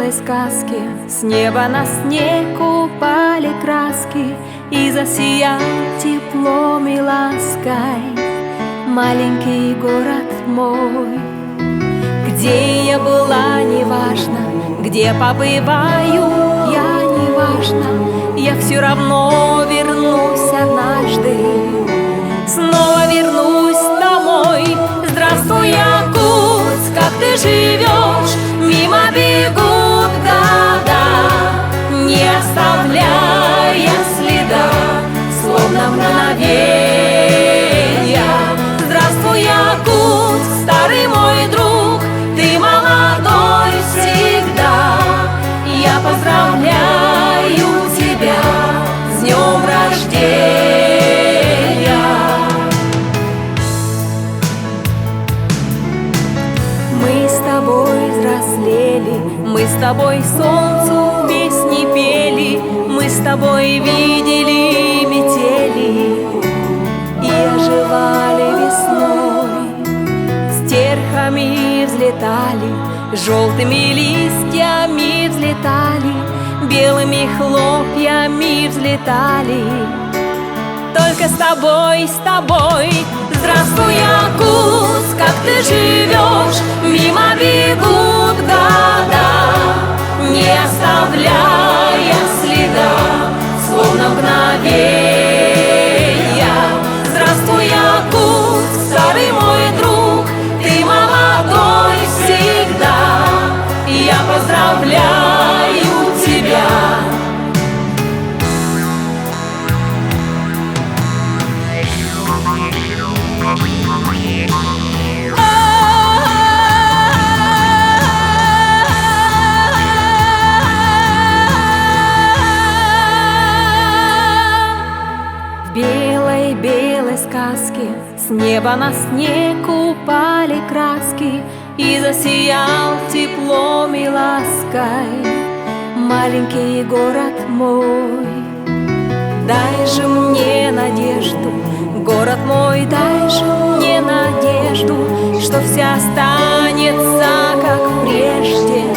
белой сказки с неба на снег упали краски и засиял теплом и лаской маленький город мой. Где я была, неважно, где побываю я, неважно, я все равно вернусь однажды, снова вернусь домой. Здравствуй, Якутск, как ты живешь? Мимо бегут года, не оставляя следа, словно мгновенья. Здравствуй, Якутск, старый мой друг, ты молодой всегда. Я поздравляю тебя с днем рождения. Мы с тобой взрослели, мы с тобой солнцу песни пели, мы с тобой видели метели и оживали весной. Стерхами взлетали, желтыми листьями взлетали, белыми хлопьями взлетали. Только с тобой, с тобой. Здравствуй, Якутск, как ты живешь? Мимо бегут года, не оставляя следа, словно мгновенья. Здравствуй, Якутск, старый мой друг, ты молодой всегда. Я поздравляю тебя. В белой-белой сказке с неба на снег упали краски и засиял теплом и лаской маленький город мой. Дай же мне надежду, город мой, дай же мне надежду, что все останется как прежде.